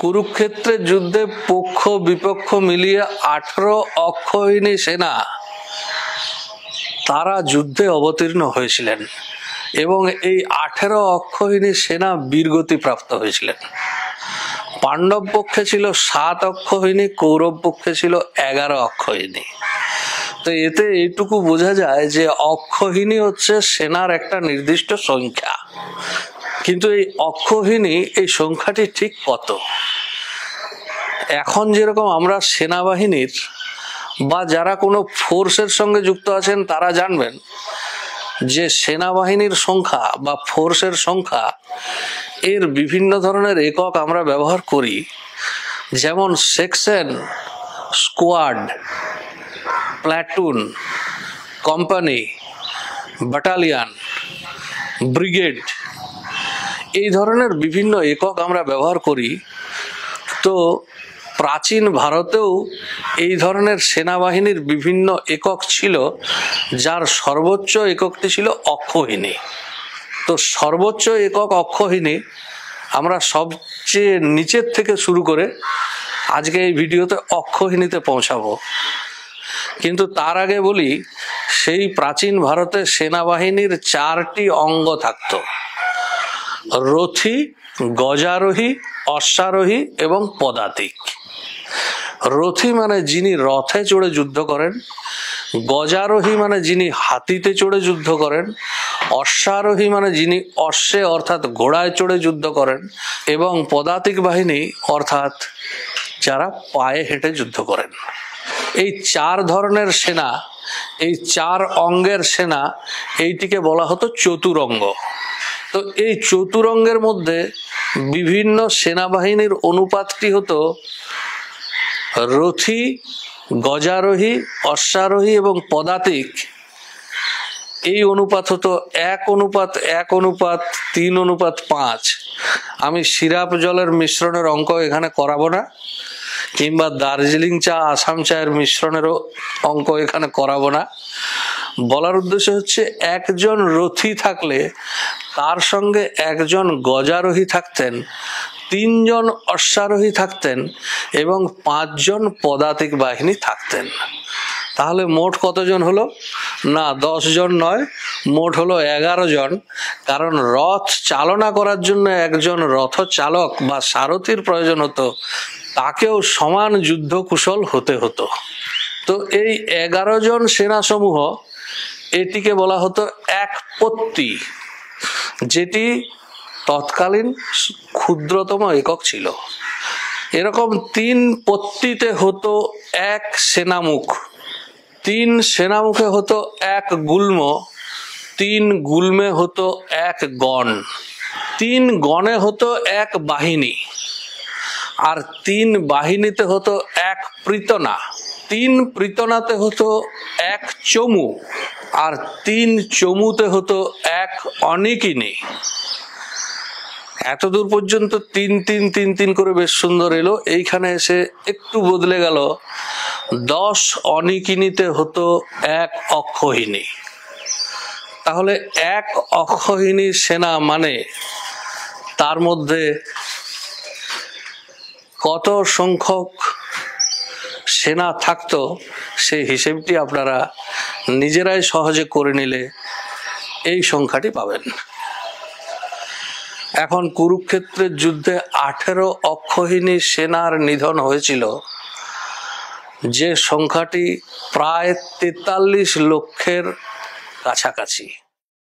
কুরুক্ষেত্রের যুদ্ধে পক্ষ বিপক্ষ মিলিয়ে 18 অক্ষৌহিনী সেনা তারা যুদ্ধে অবতীর্ণ হয়েছিলেন এবং এই 18 অক্ষৌহিনী সেনা বীরগতি প্রাপ্ত হয়েছিলেন। পাণ্ডব পক্ষে ছিল 7 অক্ষৌহিনী, কৌরব পক্ষে ছিল 11 অক্ষৌহিনী। তো এতে এইটুকু বোঝা যায় যে অক্ষৌহিনী হচ্ছে সেনার একটা নির্দিষ্ট সংখ্যা, কিন্তু এই অক্ষৌহিনী এই সংখ্যাটি ঠিক কত? এখন যেরকম আমরা সেনাবাহিনীর বা যারা কোনো ফোর্সের সঙ্গে যুক্ত আছেন তারা জানবেন যে সেনাবাহিনীর সংখ্যা বা ফোর্সের সংখ্যা এর বিভিন্ন ধরনের একক আমরা ব্যবহার করি, যেমন section, squad, platoon, company, battalion, brigade, এই ধরনের বিভিন্ন একক আমরা ব্যবহার করি। তো প্রাচীন ভারতেও এই ধরনের সেনাবাহিনীর বিভিন্ন একক ছিল, যার সর্বোচ্চ এককটি ছিল অক্ষৌহিনী। তো সর্বোচ্চ একক অক্ষৌহিনী আমরা সবচেয়ে নিচের থেকে শুরু করে আজকে এই ভিডিওতে অক্ষৌহিনীতে পৌঁছাবো। কিন্তু তার আগে বলি, সেই প্রাচীন ভারতের সেনাবাহিনীর 4টি অঙ্গ থাকতো: রথী, গজারোহী, অশ্বারোহী এবং পদাতিক। রথী মানে যিনি রথে চড়ে যুদ্ধ করেন, গজারোহী মানে যিনি হাতিতে চড়ে যুদ্ধ করেন, অশ্বারোহী মানে যিনি অশ্বে অর্থাৎ ঘোড়ায় চড়ে যুদ্ধ করেন, এবং পদাতিক বাহিনী অর্থাৎ যারা পায়ে হেঁটে যুদ্ধ করেন। এই 4 ধরনের সেনা, এই 4 অঙ্গের সেনা, এইটিকে বলা হতো চতুরঙ্গ। তো এই চতুরঙ্গের মধ্যে বিভিন্ন সেনাবাহিনীর অনুপাতটি হতো রথী, গজারোহী, অশ্বারোহী এবং পদাতিক। এই অনুপাত হতো 1:1:3:5। আমি সিরাপ জলের মিশ্রণের অঙ্ক এখানে করাবো না, কিংবা দার্জিলিং চা আসাম চায়ের মিশ্রণেরও অঙ্ক এখানে করাবো না। বলার উদ্দেশ্য হচ্ছে, একজন রথী থাকলে তার সঙ্গে একজন গজারোহী থাকতেন, 3 জন অশ্বারোহী থাকতেন এবং 5 জন পদাতিক বাহিনী থাকতেন। তাহলে মোট কতজন হলো? না, 10 জন নয়, মোট হলো 11 জন। কারণ রথ চালনা করার জন্য একজন রথ চালক বা সারথীর প্রয়োজন হতো, তাকেও সমান যুদ্ধ কুশল হতে হতো। তো এই 11 জন সেনা সমূহ, এটিকে বলা হতো এক পত্তি, যেটি তৎকালীন ক্ষুদ্রতম একক ছিল। এরকম 3 পত্তিতে হতো এক সেনামুখ, 3 সেনামুখে হতো এক গুল্ম, 3 গুল্মে হতো এক গণ, 3 গণে হতো এক বাহিনী, আর 3 বাহিনীতে হতো এক প্রীতনা, 3 প্রীতনাতে হতো এক চমু, আর 3 চমুতে হতো এক অনিকিনী। এতদূর পর্যন্ত 3 3 3 3 করে বেশ সুন্দর এলো। এইখানে এসে একটু বদলে গেল, 10 অনিকিনীতে হতো এক অক্ষৌহিনী। তাহলে এক অক্ষৌহিনী সেনা মানে তার মধ্যে কত সংখ্যক সেনা থাকতো, সেই হিসেবটি আপনারা নিজেরাই সহজে করে নিলে এই সংখ্যাটি পাবেন। এখন কুরুক্ষেত্রের যুদ্ধে 18 অক্ষৌহিনী সেনার নিধন হয়েছিল, যে সংখ্যাটি প্রায় 43 লক্ষের কাছাকাছি।